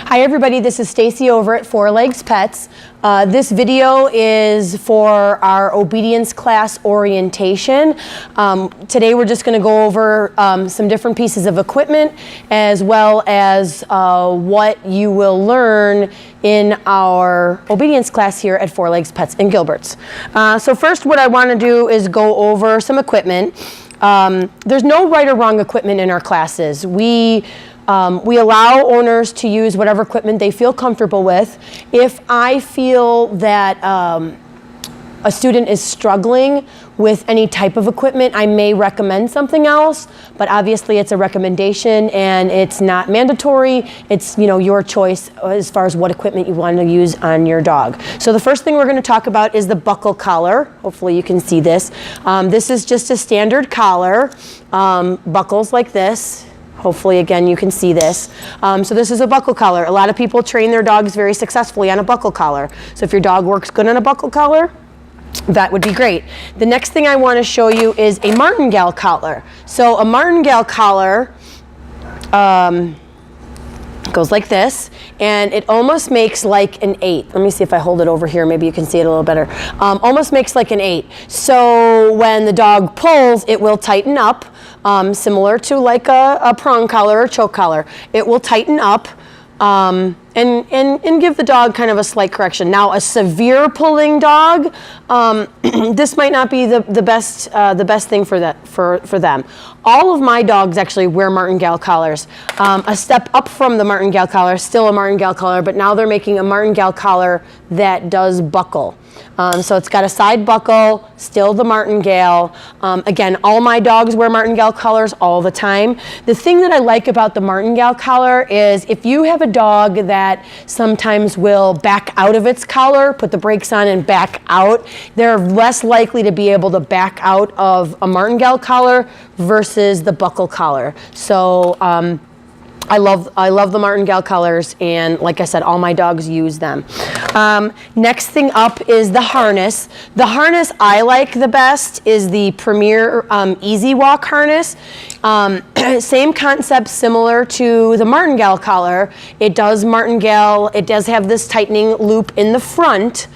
Hi everybody, this is Stacy over at Four Legs Pets. This video is for our obedience class orientation. Today we're just going to go over some different pieces of equipment as well as what you will learn in our obedience class here at Four Legs Pets in Gilberts. So first what I want to do is go over some equipment. There's no right or wrong equipment in our classes. We allow owners to use whatever equipment they feel comfortable with. If I feel that a student is struggling with any type of equipment, I may recommend something else, but obviously it's a recommendation and it's not mandatory. It's your choice as far as what equipment you want to use on your dog. So the first thing we're going to talk about is the buckle collar. Hopefully you can see this. This is just a standard collar, buckles like this. Hopefully, again, you can see this. So this is a buckle collar. A lot of people train their dogs very successfully on a buckle collar. So if your dog works good on a buckle collar, that would be great. The next thing I want to show you is a martingale collar. So a martingale collar goes like this, and it almost makes like an 8. Let me see if I hold it over here. Maybe you can see it a little better. Almost makes like an 8. So when the dog pulls, it will tighten up. Similar to like a prong collar or choke collar. It will tighten up and give the dog kind of a slight correction. Now a severe pulling dog, this might not be the best thing for them. All of my dogs actually wear martingale collars. A step up from the martingale collar, still a martingale collar, but now they're making a martingale collar that does buckle. So it's got a side buckle, still the martingale. Again, all my dogs wear martingale collars all the time. The thing that I like about the martingale collar is if you have a dog that sometimes will back out of its collar, put the brakes on and back out, they're less likely to be able to back out of a martingale collar versus the buckle collar. So I love the martingale collars, and like I said, all my dogs use them. Next thing up is the harness. The harness I like the best is the Premier Easy Walk harness. Same concept, similar to the martingale collar. It does martingale. It does have this tightening loop in the front.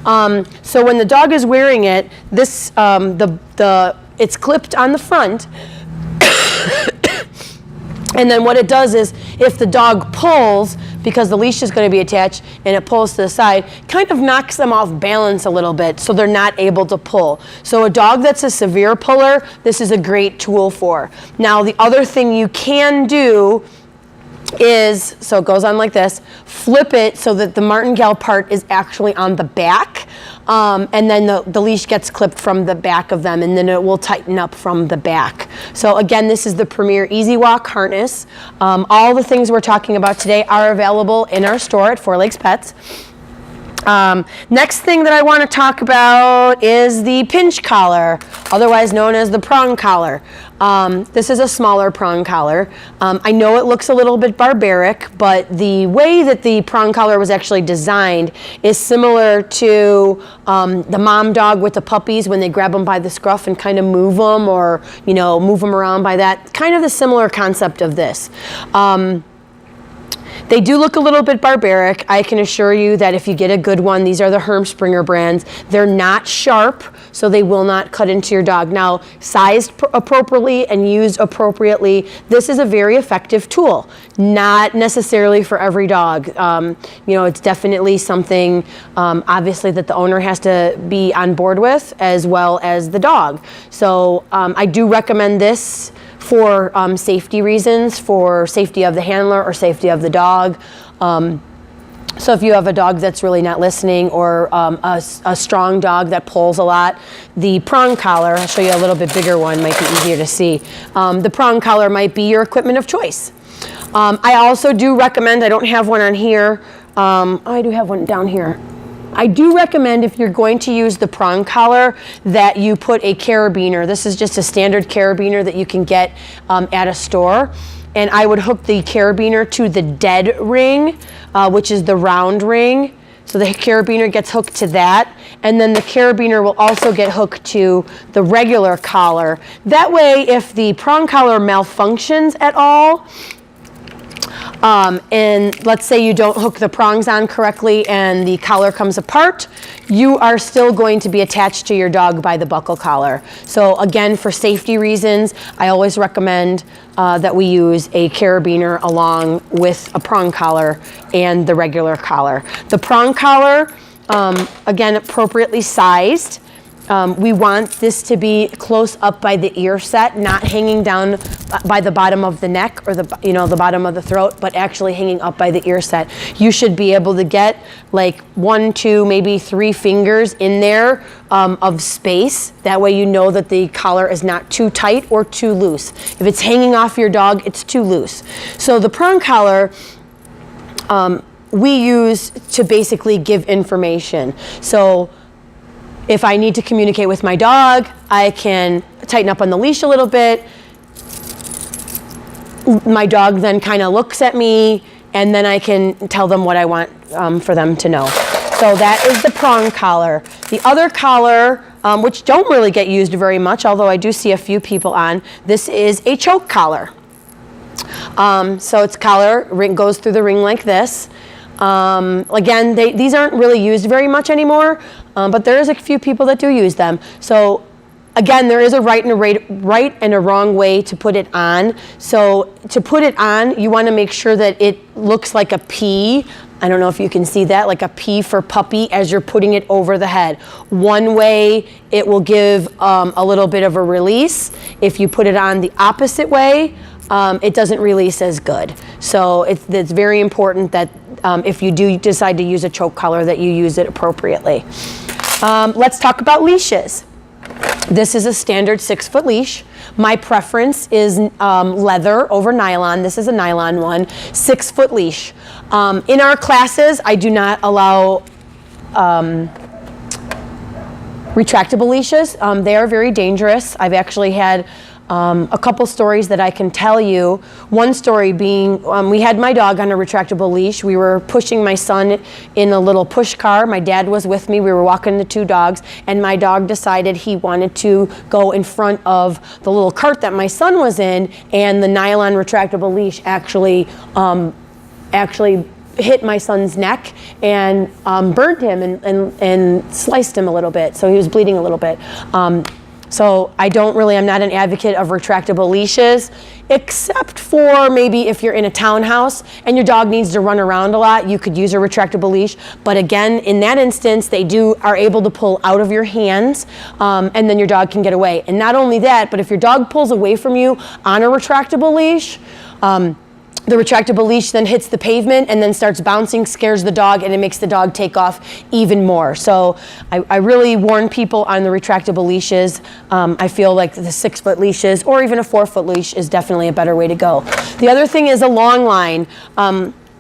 So when the dog is wearing it, this it's clipped on the front. And then what it does is, if the dog pulls, because the leash is going to be attached and it pulls to the side, kind of knocks them off balance a little bit so they're not able to pull. So a dog that's a severe puller, this is a great tool for. Now the other thing you can do is, so it goes on like this, flip it so that the martingale part is actually on the back, and then the leash gets clipped from the back of them, and then it will tighten up from the back. So again, this is the Premier Easy Walk harness. All the things we're talking about today are available in our store at Four Legs Pets. Next thing that I want to talk about is the pinch collar, otherwise known as the prong collar. This is a smaller prong collar. I know it looks a little bit barbaric, but the way that the prong collar was actually designed is similar to the mom dog with the puppies when they grab them by the scruff and kind of move them, or move them around by that. Kind of the similar concept of this. They do look a little bit barbaric. I can assure you that if you get a good one, these are the Hermspringer brands. They're not sharp, so they will not cut into your dog. Now, sized appropriately and used appropriately, this is a very effective tool. Not necessarily for every dog. It's definitely something, obviously, that the owner has to be on board with, as well as the dog. So I do recommend this for safety reasons, for safety of the handler or safety of the dog. So if you have a dog that's really not listening, or a strong dog that pulls a lot, the prong collar, I'll show you a little bit bigger one, might be easier to see. The prong collar might be your equipment of choice. I also do recommend, I don't have one on here, I do have one down here. I do recommend, if you're going to use the prong collar, that you put a carabiner. This is just a standard carabiner that you can get at a store. And I would hook the carabiner to the dead ring, which is the round ring. So the carabiner gets hooked to that. And then the carabiner will also get hooked to the regular collar. That way, if the prong collar malfunctions at all, And let's say you don't hook the prongs on correctly and the collar comes apart, you are still going to be attached to your dog by the buckle collar. So again, for safety reasons, I always recommend that we use a carabiner along with a prong collar and the regular collar. The prong collar, again, appropriately sized. We want this to be close up by the ear set, not hanging down by the bottom of the neck or the bottom of the throat, but actually hanging up by the ear set. You should be able to get like 1, 2, maybe 3 fingers in there of space. That way you know that the collar is not too tight or too loose. If it's hanging off your dog, it's too loose. So the prong collar, we use to basically give information. So if I need to communicate with my dog, I can tighten up on the leash a little bit. My dog then kind of looks at me, and then I can tell them what I want for them to know. So that is the prong collar. The other collar, which don't really get used very much, although I do see a few people on, this is a choke collar. So its collar goes through the ring like this. Again, these aren't really used very much anymore, but there is a few people that do use them. So again, there is a right and a wrong way to put it on. So to put it on, you want to make sure that it looks like a P. I don't know if you can see that, like a P for puppy as you're putting it over the head. One way, it will give a little bit of a release. If you put it on the opposite way, it doesn't release as good. So it's very important that if you do decide to use a choke collar, that you use it appropriately. Let's talk about leashes. This is a standard 6-foot leash. My preference is leather over nylon. This is a nylon one, 6-foot leash. In our classes, I do not allow retractable leashes. They are very dangerous. I've actually had a couple stories that I can tell you. One story being, we had my dog on a retractable leash. We were pushing my son in a little push car. My dad was with me. We were walking the 2 dogs, and my dog decided he wanted to go in front of the little cart that my son was in, and the nylon retractable leash actually hit my son's neck and burned him and sliced him a little bit. So he was bleeding a little bit. So I'm not an advocate of retractable leashes, except for maybe if you're in a townhouse and your dog needs to run around a lot, you could use a retractable leash. But again, in that instance, they are able to pull out of your hands, and then your dog can get away. And not only that, but if your dog pulls away from you on a retractable leash, the retractable leash then hits the pavement and then starts bouncing, scares the dog, and it makes the dog take off even more. So I really warn people on the retractable leashes. I feel like the 6-foot leashes or even a 4-foot leash is definitely a better way to go. The other thing is a long line.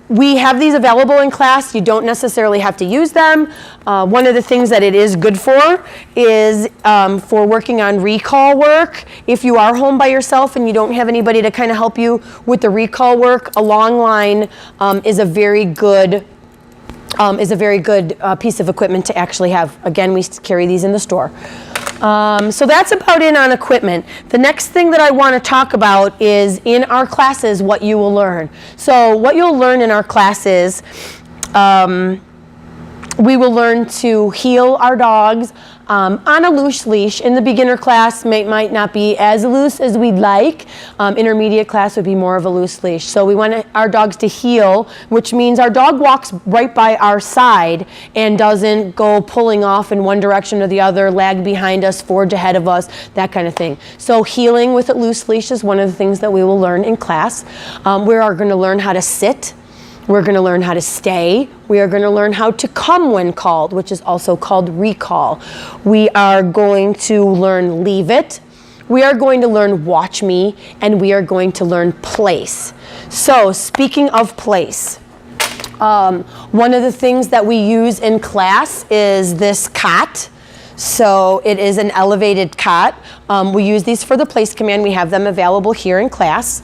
We have these available in class. You don't necessarily have to use them. One of the things that it is good for is for working on recall work. If you are home by yourself and you don't have anybody to kind of help you with the recall work, a long line is a very good piece of equipment to actually have. Again, we carry these in the store. So that's about it on equipment. The next thing that I want to talk about is in our classes what you will learn. So what you'll learn in our classes, we will learn to heel our dogs on a loose leash. In the beginner class, might not be as loose as we'd like. Intermediate class would be more of a loose leash. So we want our dogs to heel, which means our dog walks right by our side and doesn't go pulling off in one direction or the other, lag behind us, forge ahead of us, that kind of thing. So heeling with a loose leash is one of the things that we will learn in class. We are going to learn how to sit. We're going to learn how to stay. We are going to learn how to come when called, which is also called recall. We are going to learn leave it. We are going to learn watch me, and we are going to learn place. So speaking of place, one of the things that we use in class is this cot. So it is an elevated cot. We use these for the place command. We have them available here in class.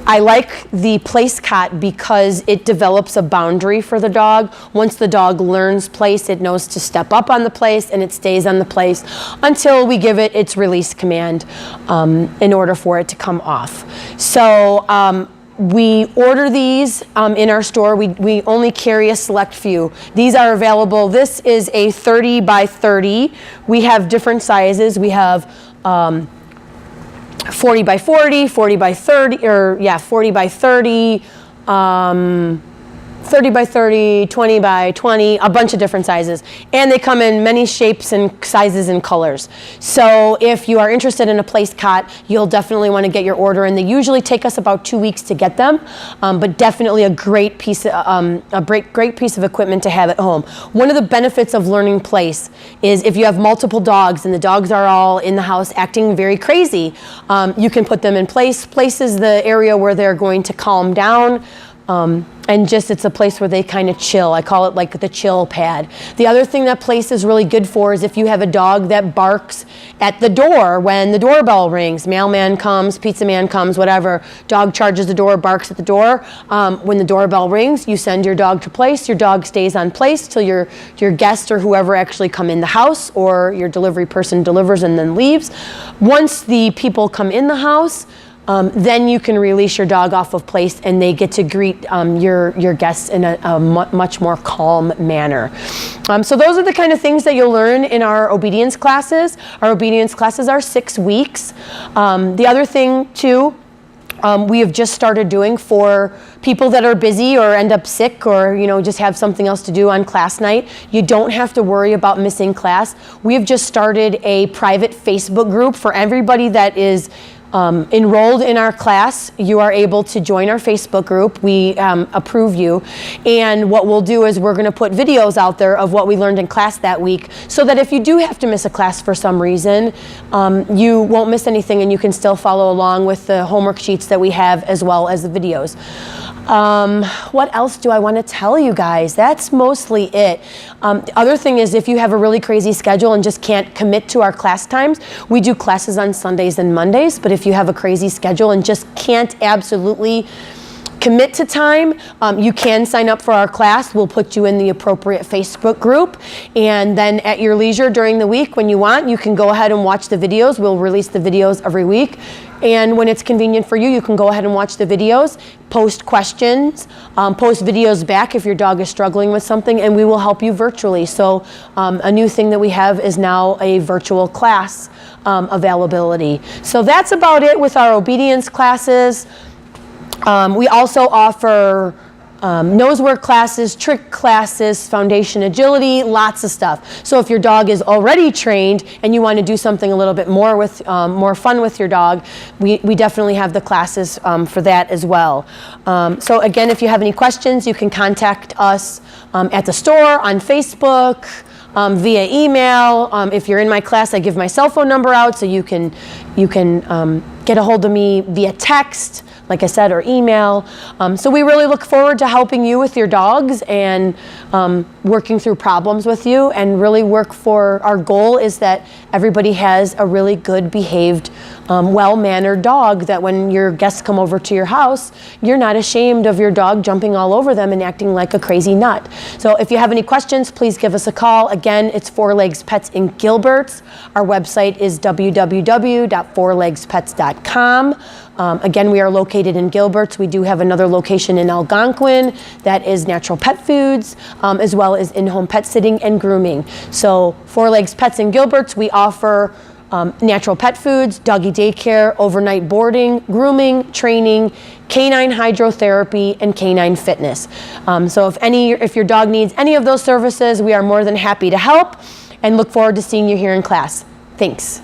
I like the place cot because it develops a boundary for the dog. Once the dog learns place, it knows to step up on the place and it stays on the place until we give it its release command in order for it to come off. So We order these in our store. We only carry a select few. These are available. This is a 30 by 30. We have different sizes. We have 40 by 40, 40 by 30, or yeah, 40 by 30, 30 by 30, 20 by 20, a bunch of different sizes. And they come in many shapes and sizes and colors. So if you are interested in a place cot, you'll definitely want to get your order in. They usually take us about 2 weeks to get them, but definitely a great piece of equipment to have at home. One of the benefits of learning place is if you have multiple dogs and the dogs are all in the house acting very crazy, you can put them in place. Place is the area where they're going to calm down. And just it's a place where they kind of chill. I call it like the chill pad. The other thing that place is really good for is if you have a dog that barks at the door when the doorbell rings. Mailman comes, pizza man comes, whatever. Dog charges the door, barks at the door. When the doorbell rings, you send your dog to place. Your dog stays on place till your guest or whoever actually come in the house, or your delivery person delivers and then leaves. Once the people come in the house, then you can release your dog off of place and they get to greet your guests in a much more calm manner. So those are the kind of things that you'll learn in our obedience classes. Our obedience classes are 6 weeks. The other thing too, we have just started doing for people that are busy or end up sick or just have something else to do on class night. You don't have to worry about missing class. We have just started a private Facebook group for everybody that is enrolled in our class. You are able to join our Facebook group. We approve you. And what we'll do is we're going to put videos out there of what we learned in class that week so that if you do have to miss a class for some reason, you won't miss anything and you can still follow along with the homework sheets that we have as well as the videos. What else do I want to tell you guys? That's mostly it. The other thing is if you have a really crazy schedule and just can't commit to our class times, we do classes on Sundays and Mondays, but if you have a crazy schedule and just can't absolutely commit to time, you can sign up for our class. We'll put you in the appropriate Facebook group, and then at your leisure during the week when you want, you can go ahead and watch the videos. We'll release the videos every week. And when it's convenient for you, you can go ahead and watch the videos, post questions, post videos back if your dog is struggling with something, and we will help you virtually. So a new thing that we have is now a virtual class availability. So that's about it with our obedience classes. We also offer nose work classes, trick classes, foundation agility, lots of stuff. So if your dog is already trained and you want to do something a little bit more with more fun with your dog, we definitely have the classes for that as well. So again, if you have any questions, you can contact us at the store, on Facebook, via email. If you're in my class, I give my cell phone number out so you can get a hold of me via text, like I said, or email. So we really look forward to helping you with your dogs and working through problems with you, and really work for, our goal is that everybody has a really good behaved, well-mannered dog, that when your guests come over to your house, you're not ashamed of your dog jumping all over them and acting like a crazy nut. So if you have any questions, please give us a call. Again, it's 4 Legs Pets in Gilberts. Our website is www.4legspets.com. Again, we are located in Gilberts. We do have another location in Algonquin that is Natural Pet Foods, as well as in-home pet sitting and grooming. So 4 Legs Pets in Gilberts, we offer natural pet foods, doggy daycare, overnight boarding, grooming, training, canine hydrotherapy, and canine fitness. So if your dog needs any of those services, we are more than happy to help, and look forward to seeing you here in class. Thanks.